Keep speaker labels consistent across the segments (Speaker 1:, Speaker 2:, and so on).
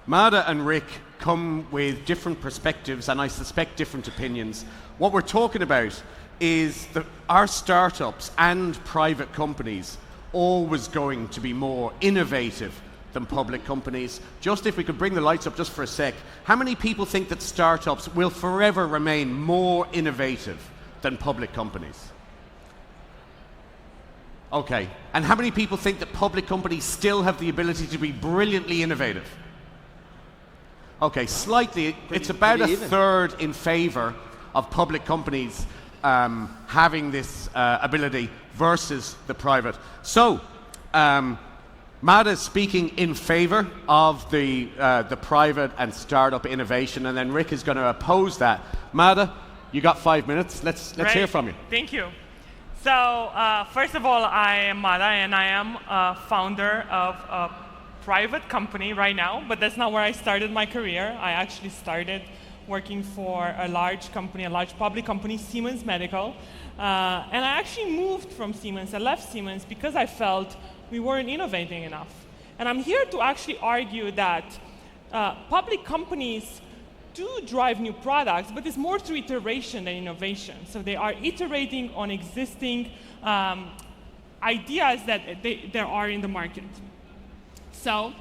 Speaker 1: Mada and Rick come with different perspectives and I suspect different opinions. What we're talking about is that our startups and private companies always going to be more innovative than public companies. Just if we could bring the lights up just for a sec, how many people think that startups will forever remain more innovative than public companies? Okay, and how many people think that public companies still have the ability to be brilliantly innovative? Okay, slightly, it's about a third in favor of public companies having this ability versus the private. So, Mada is speaking in favor of the private and startup innovation, and then Rick is going to oppose that. Mada, you got 5 minutes. Let's hear from you.
Speaker 2: Thank you. So, first of all, I am Mada, and I am a founder of a private company right now, but that's not where I started my career. I actually started working for a large company, a large public company, Siemens Medical. And I actually moved from Siemens. I left Siemens because I felt we weren't innovating enough. And I'm here to actually argue that public companies do drive new products, but it's more through iteration than innovation. So they are iterating on existing ideas that there are in the market. So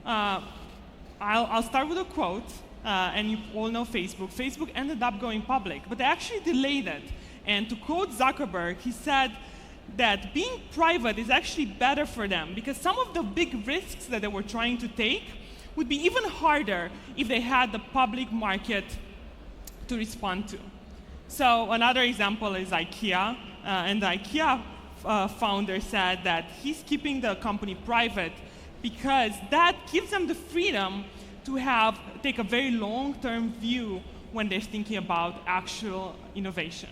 Speaker 2: I'll start with a quote. And you all know Facebook. Facebook ended up going public, but they actually delayed it. And to quote Zuckerberg, he said that being private is actually better for them because some of the big risks that they were trying to take would be even harder if they had the public market to respond to. So another example is IKEA. And the IKEA founder said that he's keeping the company private because that gives them the freedom to take a very long-term view when they're thinking about actual innovation.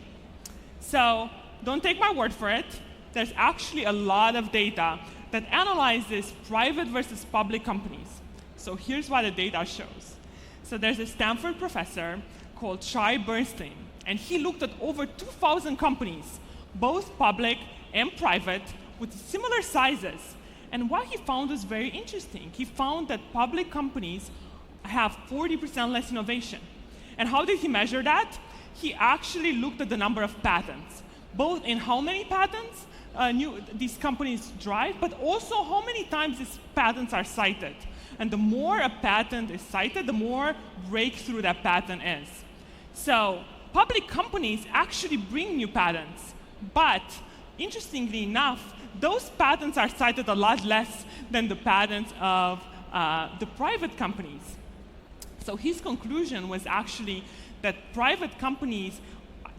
Speaker 2: So don't take my word for it. There's actually a lot of data that analyzes private versus public companies. So here's what the data shows. So there's a Stanford professor called Shai Bernstein, and he looked at over 2,000 companies, both public and private, with similar sizes. And what he found was very interesting. He found that public companies have 40% less innovation. And how did he measure that? He actually looked at the number of patents, both in how many patents these companies drive, but also how many times these patents are cited. And the more a patent is cited, the more breakthrough that patent is. So public companies actually bring new patents, but interestingly enough, those patents are cited a lot less than the patents of the private companies. So his conclusion was actually that private companies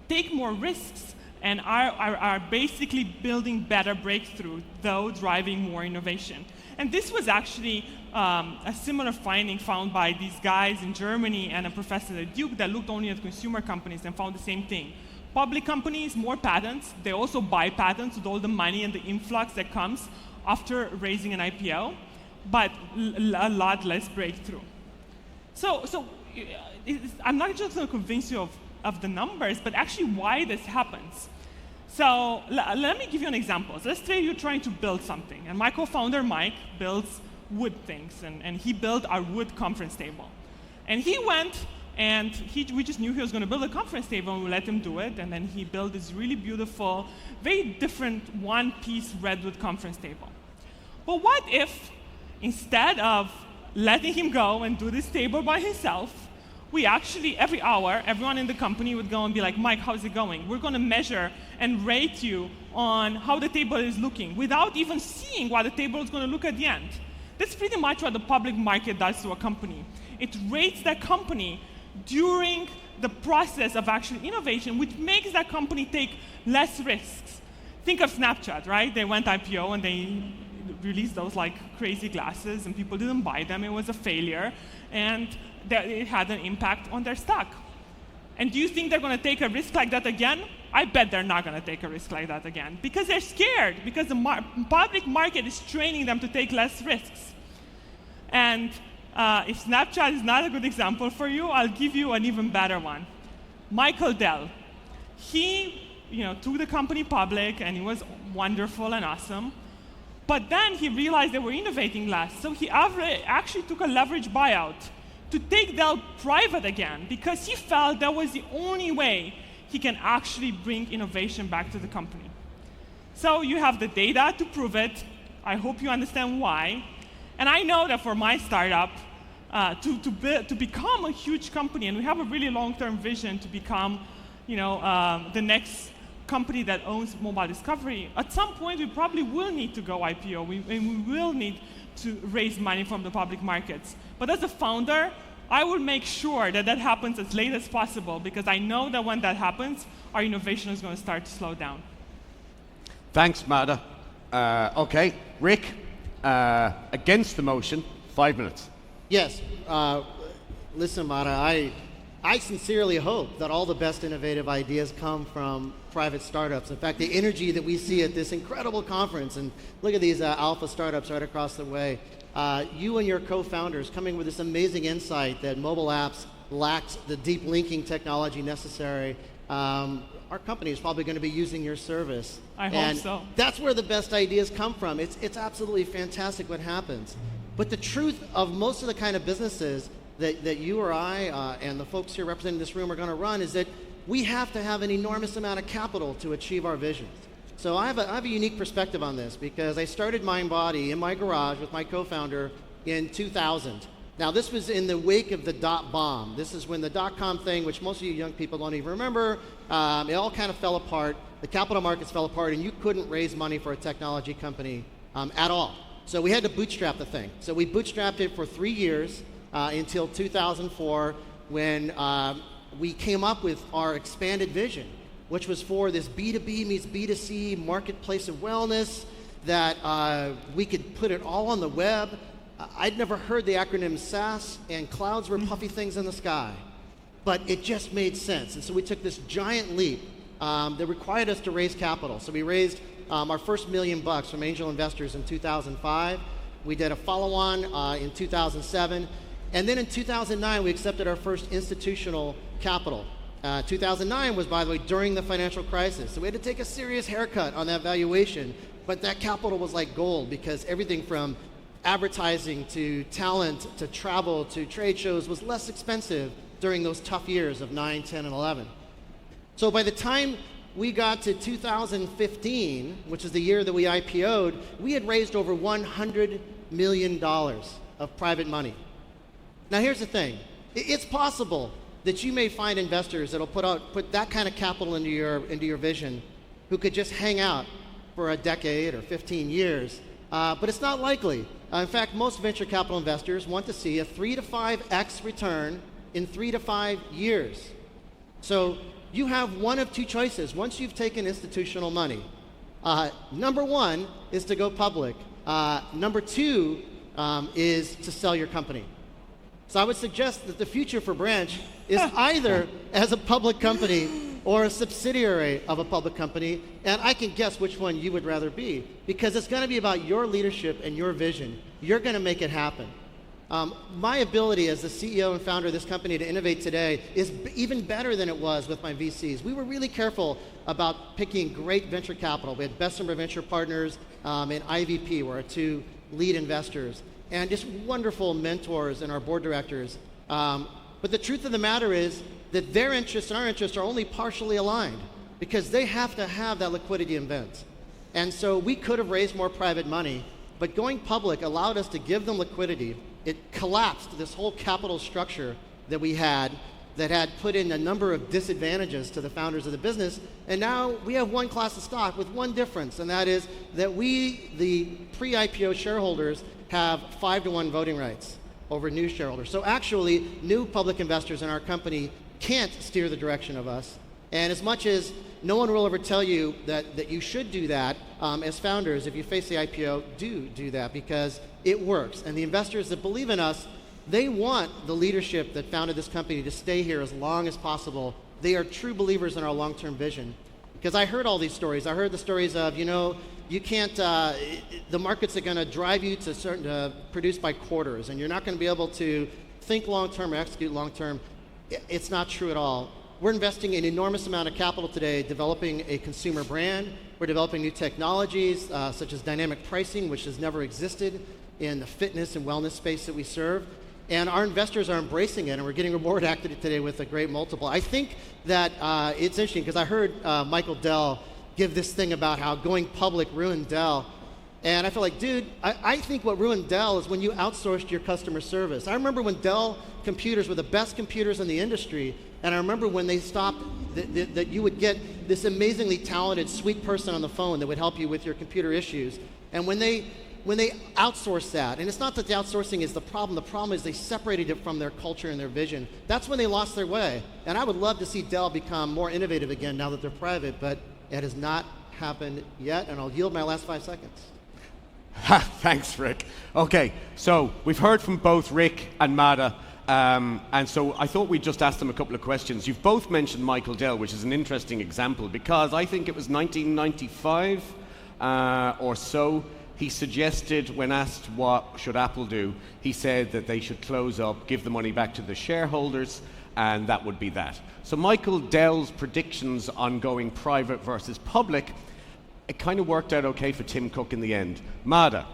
Speaker 2: take more risks and are basically building better breakthrough, though driving more innovation. And this was actually a similar finding found by these guys in Germany and a professor at Duke that looked only at consumer companies and found the same thing. Public companies, more patents. They also buy patents with all the money and the influx that comes after raising an IPO, but a lot less breakthrough. So I'm not just going to convince you of the numbers, but actually why this happens. So let me give you an example. So let's say you're trying to build something, and my co-founder, Mike, builds wood things, and he built our wood conference table. And he went, and we just knew he was going to build a conference table, and we let him do it, and then he built this really beautiful, very different one-piece redwood conference table. But what if, instead of letting him go and do this table by himself, we actually, every hour, everyone in the company would go and be like, Mike, how's it going? We're going to measure and rate you on how the table is looking without even seeing what the table is going to look at the end. That's pretty much what the public market does to a company. It rates that company during the process of actual innovation, which makes that company take less risks. Think of Snapchat, right? They went IPO and they released those like crazy glasses and people didn't buy them. It was a failure and it had an impact on their stock. And do you think they're going to take a risk like that again? I bet they're not going to take a risk like that again because they're scared, because the public market is training them to take less risks. And if Snapchat is not a good example for you, I'll give you an even better one. Michael Dell. He took the company public and it was wonderful and awesome. But then he realized they were innovating less, so he actually took a leverage buyout to take Dell private again, because he felt that was the only way he can actually bring innovation back to the company. So you have the data to prove it. I hope you understand why. And I know that for my startup, to become a huge company, and we have a really long-term vision to become, the next company that owns mobile discovery, at some point we probably will need to go IPO, and we will need to raise money from the public markets. But as a founder, I will make sure that that happens as late as possible, because I know that when that happens, our innovation is going to start to slow down.
Speaker 3: Thanks, Mada. Okay, Rick, against the motion, 5 minutes.
Speaker 4: Yes. Listen, Mada, I sincerely hope that all the best innovative ideas come from private startups. In fact, the energy that we see at this incredible conference, and look at these alpha startups right across the way, you and your co-founders coming with this amazing insight that mobile apps lacked the deep linking technology necessary. Our company is probably going to be using your service.
Speaker 2: I hope so.
Speaker 4: That's where the best ideas come from. It's absolutely fantastic what happens. But the truth of most of the kind of businesses that you or I and the folks here representing this room are going to run is that we have to have an enormous amount of capital to achieve our visions. So I have a unique perspective on this, because I started Mindbody in my garage with my co-founder in 2000. Now, this was in the wake of the dot bomb. This is when the dot-com thing, which most of you young people don't even remember, it all kind of fell apart. The capital markets fell apart, and you couldn't raise money for a technology company at all. So we had to bootstrap the thing. So we bootstrapped it for 3 years until 2004, when we came up with our expanded vision, which was for this B2B meets B2C marketplace of wellness, that we could put it all on the web. I'd never heard the acronym SaaS, and clouds were puffy things in the sky. But it just made sense. And so we took this giant leap that required us to raise capital. So we raised our first $1 million from angel investors in 2005. We did a follow-on in 2007. And then in 2009, we accepted our first institutional capital. 2009 was, by the way, during the financial crisis. So we had to take a serious haircut on that valuation. But that capital was like gold, because everything from advertising to talent to travel to trade shows was less expensive during those tough years of 9, 10, and 11. So by the time we got to 2015, which is the year that we IPO'd, we had raised over $100 million of private money. Now here's the thing. It's possible that you may find investors that'll put that kind of capital into your vision, who could just hang out for a decade or 15 years, but it's not likely. In fact, most venture capital investors want to see a 3 to 5x return in 3 to 5 years. So you have one of two choices once you've taken institutional money. Number one is to go public. Number two is to sell your company. So I would suggest that the future for Branch is either as a public company or a subsidiary of a public company, and I can guess which one you would rather be, because it's going to be about your leadership and your vision. You're going to make it happen. My ability as the CEO and founder of this company to innovate today is even better than it was with my VCs. We were really careful about picking great venture capital. We had Bessemer Venture Partners and IVP were our two lead investors, and just wonderful mentors and our board directors. But the truth of the matter is that their interests and our interests are only partially aligned, because they have to have that liquidity event. And so we could have raised more private money, but going public allowed us to give them liquidity. It collapsed this whole capital structure that we had that had put in a number of disadvantages to the founders of the business. And now we have one class of stock with one difference, and that is that we, the pre-IPO shareholders, have 5-to-1 voting rights over new shareholders. So actually, new public investors in our company can't steer the direction of us. And as much as no one will ever tell you that you should do that, as founders, if you face the IPO, do that, because it works. And the investors that believe in us, they want the leadership that founded this company to stay here as long as possible. They are true believers in our long-term vision. Because I heard all these stories. I heard the stories of, you can't, the markets are going to drive you to produce by quarters, and you're not going to be able to think long-term or execute long-term. It's not true at all. we're investing an enormous amount of capital today developing a consumer brand. We're developing new technologies such as dynamic pricing, which has never existed in the fitness and wellness space that we serve. And our investors are embracing it, and we're getting rewarded today with a great multiple. I think that it's interesting because I heard Michael Dell give this thing about how going public ruined Dell. And I feel like, dude, I think what ruined Dell is when you outsourced your customer service. I remember when Dell computers were the best computers in the industry, and I remember when they stopped, that you would get this amazingly talented, sweet person on the phone that would help you with your computer issues. And when they outsourced that, and it's not that the outsourcing is the problem is they separated it from their culture and their vision. That's when they lost their way. And I would love to see Dell become more innovative again now that they're private, but it has not happened yet, and I'll yield my last 5 seconds.
Speaker 3: Thanks, Rick. Okay, so we've heard from both Rick and Mada, and so I thought we'd just ask them a couple of questions. You've both mentioned Michael Dell, which is an interesting example, because I think it was 1995 or so, he suggested, when asked what should Apple do, he said that they should close up, give the money back to the shareholders, and that would be that. So Michael Dell's predictions on going private versus public, it kind of worked out okay for Tim Cook in the end. Mada,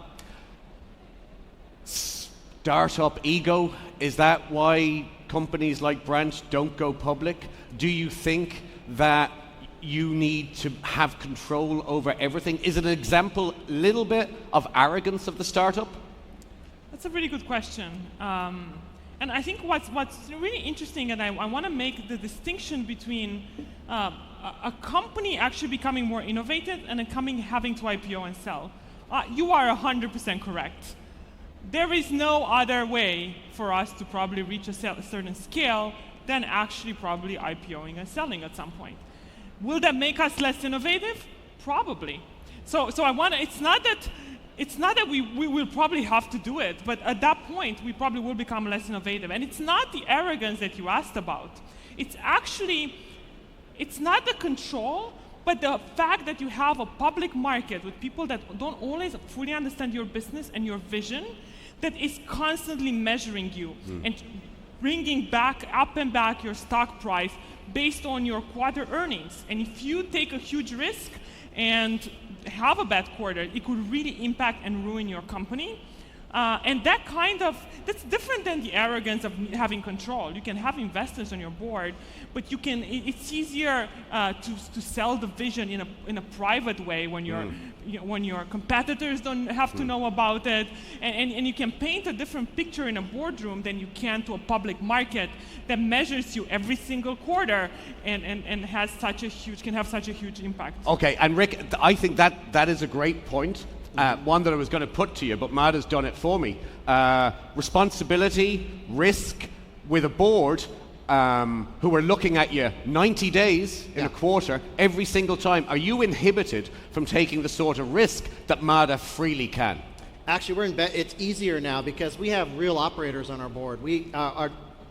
Speaker 3: startup ego, is that why companies like Branch don't go public? Do you think that you need to have control over everything? Is it an example, little bit, of arrogance of the startup?
Speaker 2: That's a really good question. And I think what's really interesting, and I want to make the distinction between a company actually becoming more innovative and a company having to IPO and sell. You are 100% correct. There is no other way for us to probably reach a certain scale than actually probably IPOing and selling at some point. Will that make us less innovative? Probably. So I want to, it's not that we will probably have to do it, but at that point, we probably will become less innovative. And it's not the arrogance that you asked about. It's not the control, but the fact that you have a public market with people that don't always fully understand your business and your vision, that is constantly measuring you and bringing back up and back your stock price based on your quarter earnings. And if you take a huge risk and have a bad quarter, it could really impact and ruin your company. And that's different than the arrogance of having control. You can have investors on your board, but it's easier to sell the vision in a private way when your competitors don't have to know about it. And you can paint a different picture in a boardroom than you can to a public market that measures you every single quarter and can have such a huge impact.
Speaker 3: Okay, and Rick, I think that is a great point. One that I was going to put to you, but Mada's done it for me. Responsibility, risk with a board who are looking at you 90 days in a quarter every single time. Are you inhibited from taking the sort of risk that Mada freely can?
Speaker 4: Actually, it's easier now because we have real operators on our board.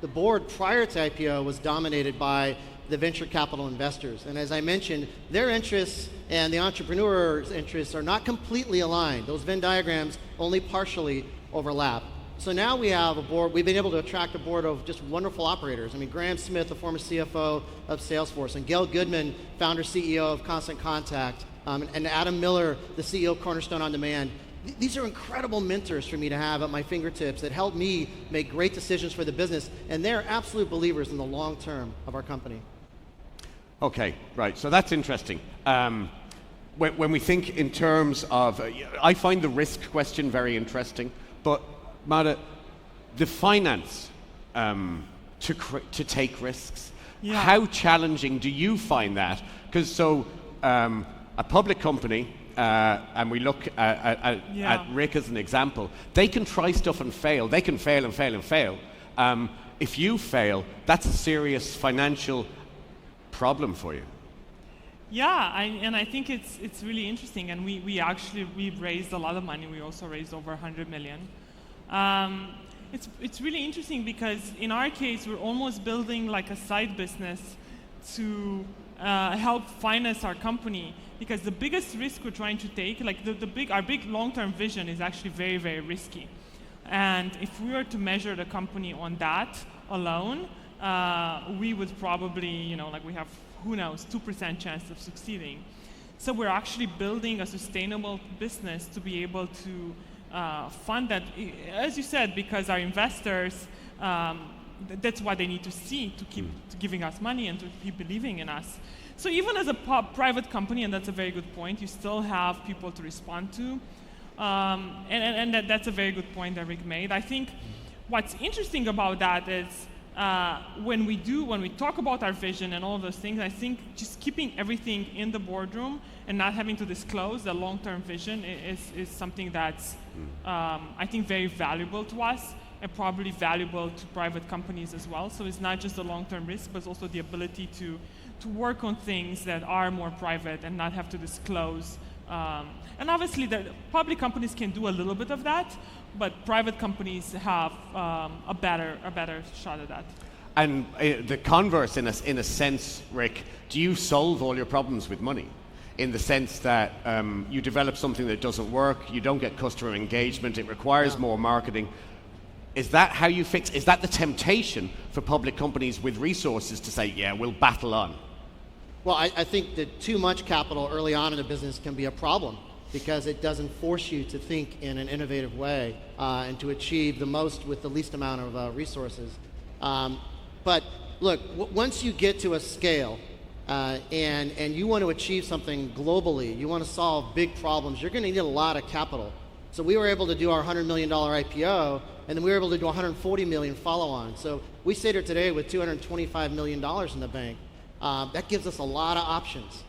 Speaker 4: The board prior to IPO was dominated by the venture capital investors. And as I mentioned, their interests and the entrepreneur's interests are not completely aligned. Those Venn diagrams only partially overlap. So now we have a board, we've been able to attract a board of just wonderful operators. I mean, Graham Smith, the former CFO of Salesforce, and Gail Goodman, founder, CEO of Constant Contact, and Adam Miller, the CEO of Cornerstone On Demand. These are incredible mentors for me to have at my fingertips that help me make great decisions for the business, and they're absolute believers in the long term of our company.
Speaker 3: Okay, right, so that's interesting. When we think in terms of, I find the risk question very interesting, but Mada, the finance to take risks, how challenging do you find that? Because a public company, and we look at Rick as an example, they can try stuff and fail. They can fail and fail and fail. If you fail, that's a serious financial problem for you.
Speaker 2: Yeah, and I think it's really interesting. And we've raised a lot of money. We also raised over 100 million. It's really interesting because in our case, we're almost building like a side business to help finance our company. Because the biggest risk we're trying to take, like our big long-term vision is actually very, very risky. And if we were to measure the company on that alone, we would probably, we have, who knows, 2% chance of succeeding. So we're actually building a sustainable business to be able to fund that, as you said, because our investors, that's what they need to see to keep giving us money and to keep believing in us. So even as a private company, and that's a very good point, you still have people to respond to. And that's a very good point that Rick made. I think what's interesting about that is when we talk about our vision and all of those things, I think just keeping everything in the boardroom and not having to disclose the long-term vision is something that's, I think, very valuable to us and probably valuable to private companies as well. So it's not just the long-term risk, but it's also the ability to work on things that are more private and not have to disclose. And obviously, the public companies can do a little bit of that, but private companies have a better shot at that.
Speaker 3: And the converse, in a sense, Rick, do you solve all your problems with money? In the sense that you develop something that doesn't work, you don't get customer engagement, it requires more marketing. Is that how you fix? Is that the temptation for public companies with resources to say, yeah, we'll battle on?
Speaker 4: Well, I think that too much capital early on in a business can be a problem because it doesn't force you to think in an innovative way and to achieve the most with the least amount of resources. But look, once you get to a scale and you want to achieve something globally, you want to solve big problems, you're going to need a lot of capital. So we were able to do our $100 million IPO, and then we were able to do $140 million follow-on. So we sit here today with $225 million in the bank. That gives us a lot of options.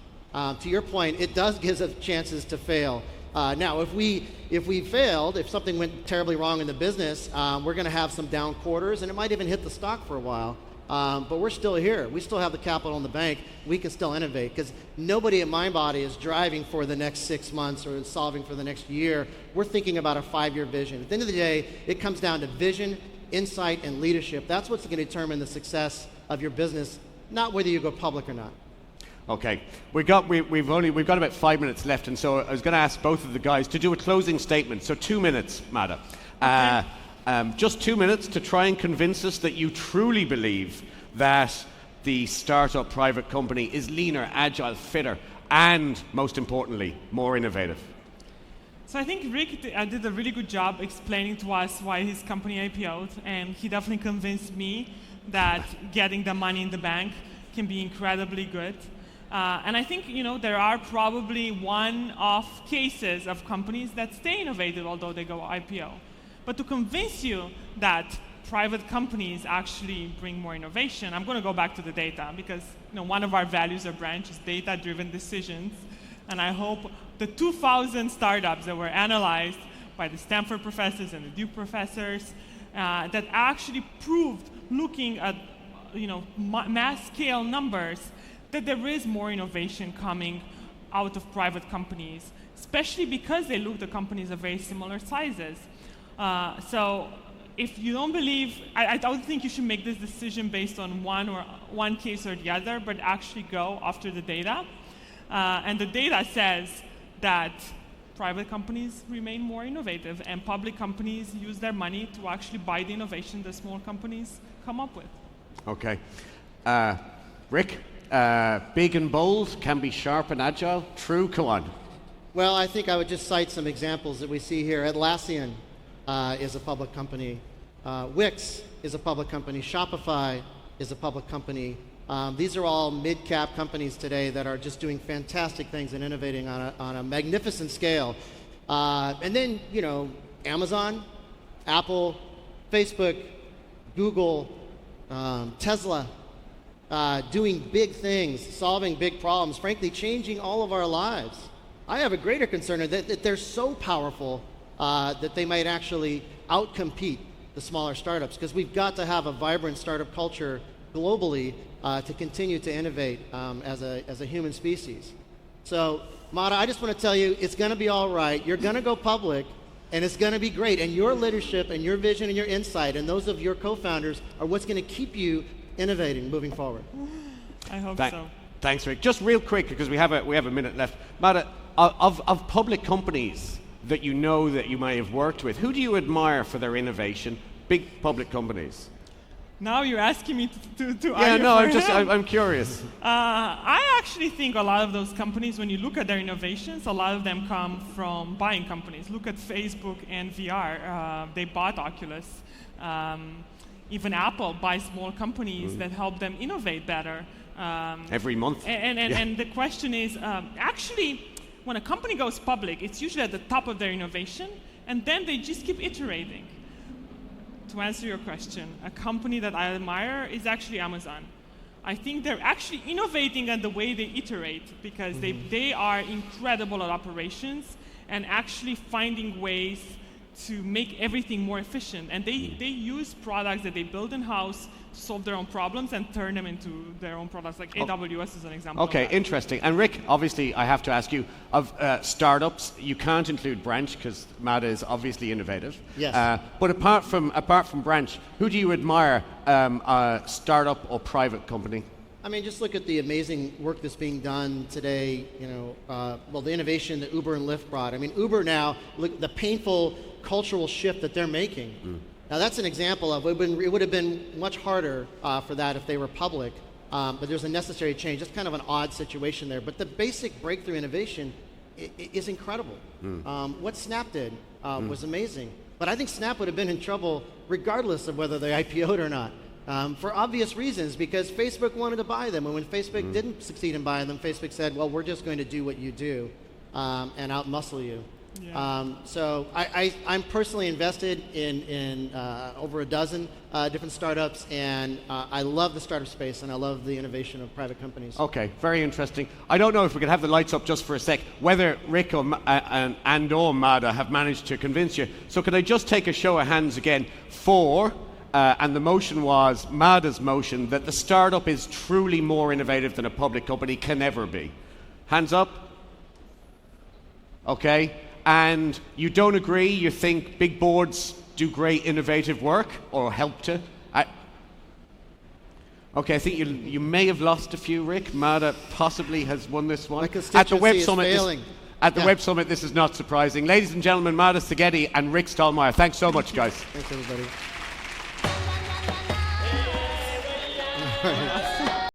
Speaker 4: To your point, it does give us chances to fail. Now, if we failed, if something went terribly wrong in the business, we're going to have some down quarters, and it might even hit the stock for a while. But we're still here. We still have the capital in the bank. We can still innovate because nobody at Mindbody is driving for the next 6 months or solving for the next year. We're thinking about a 5-year vision. At the end of the day, it comes down to vision, insight, and leadership. That's what's going to determine the success of your business, not whether you go public or not.
Speaker 3: Okay, we've got about 5 minutes left, and so I was going to ask both of the guys to do a closing statement. So 2 minutes, Mada. Just 2 minutes to try and convince us that you truly believe that the startup private company is leaner, agile, fitter, and most importantly, more innovative.
Speaker 2: So I think Rick did a really good job explaining to us why his company IPO'd, and he definitely convinced me that getting the money in the bank can be incredibly good. And I think, there are probably one-off cases of companies that stay innovative although they go IPO. But to convince you that private companies actually bring more innovation, I'm going to go back to the data because one of our values at Branch is data-driven decisions. And I hope the 2,000 startups that were analyzed by the Stanford professors and the Duke professors that actually proved, looking at mass-scale numbers, that there is more innovation coming out of private companies, especially because they looked at companies of very similar sizes. So if you don't believe, I don't think you should make this decision based on one case or the other, but actually go after the data. And the data says that private companies remain more innovative and public companies use their money to actually buy the innovation that small companies come up with.
Speaker 3: Okay. Rick, big and bold can be sharp and agile. True, come on.
Speaker 4: Well, I think I would just cite some examples that we see here. Atlassian is a public company. Wix is a public company. Shopify is a public company. These are all mid-cap companies today that are just doing fantastic things and innovating on a magnificent scale. And then, Amazon, Apple, Facebook, Google, Tesla, doing big things, solving big problems, frankly, changing all of our lives. I have a greater concern that they're so powerful that they might actually outcompete the smaller startups, because we've got to have a vibrant startup culture globally to continue to innovate as a human species. So, Mada, I just want to tell you, it's going to be all right. You're going to go public, and it's going to be great. And your leadership and your vision and your insight and those of your co-founders are what's going to keep you innovating moving forward.
Speaker 2: I hope so.
Speaker 3: Thanks, Rick. Just real quick, because we have a minute left. Mada, of public companies that you know that you may have worked with, who do you admire for their innovation? Big public companies.
Speaker 2: Now you're asking me to
Speaker 3: Yeah,
Speaker 2: argue
Speaker 3: no,
Speaker 2: for him?
Speaker 3: I'm curious.
Speaker 2: I actually think a lot of those companies, when you look at their innovations, a lot of them come from buying companies. Look at Facebook and VR. They bought Oculus. Even Apple buys small companies that help them innovate better.
Speaker 3: Every month.
Speaker 2: And the question is, actually, when a company goes public, it's usually at the top of their innovation, and then they just keep iterating. To answer your question, a company that I admire is actually Amazon. I think they're actually innovating at the way they iterate, because they are incredible at operations and actually finding ways to make everything more efficient. And they use products that they build in-house to solve their own problems and turn them into their own products, like AWS is an example of that.
Speaker 3: Interesting. And Rick, obviously, I have to ask you, of startups, you can't include Branch because Mada is obviously innovative.
Speaker 4: Yes.
Speaker 3: But apart from Branch, who do you admire, startup or private company?
Speaker 4: I mean, just look at the amazing work that's being done today, the innovation that Uber and Lyft brought. I mean, Uber now, look, the painful cultural shift that they're making. Now, that's an example of, it would have been much harder for that if they were public, but there's a necessary change. It's kind of an odd situation there, but the basic breakthrough innovation is incredible. What Snap did was amazing, but I think Snap would have been in trouble regardless of whether they IPO'd or not. For obvious reasons, because Facebook wanted to buy them, and when Facebook didn't succeed in buying them, Facebook said, well, we're just going to do what you do and outmuscle you.
Speaker 2: Yeah.
Speaker 4: So I'm personally invested in over a dozen different startups, and I love the startup space, and I love the innovation of private companies.
Speaker 3: Okay, very interesting. I don't know if we could have the lights up just for a sec, whether Rick or Mada have managed to convince you. So could I just take a show of hands again for... and the motion was, Mada's motion, that the startup is truly more innovative than a public company can ever be. Hands up. Okay. And you don't agree? You think big boards do great innovative work or help to? Okay, I think you may have lost a few, Rick. Mada possibly has won this one.
Speaker 4: At the Web Summit.
Speaker 3: Web Summit, this is not surprising. Ladies and gentlemen, Mada Seghete and Rick Stollmeyer. Thanks so much, guys.
Speaker 4: Thanks, everybody.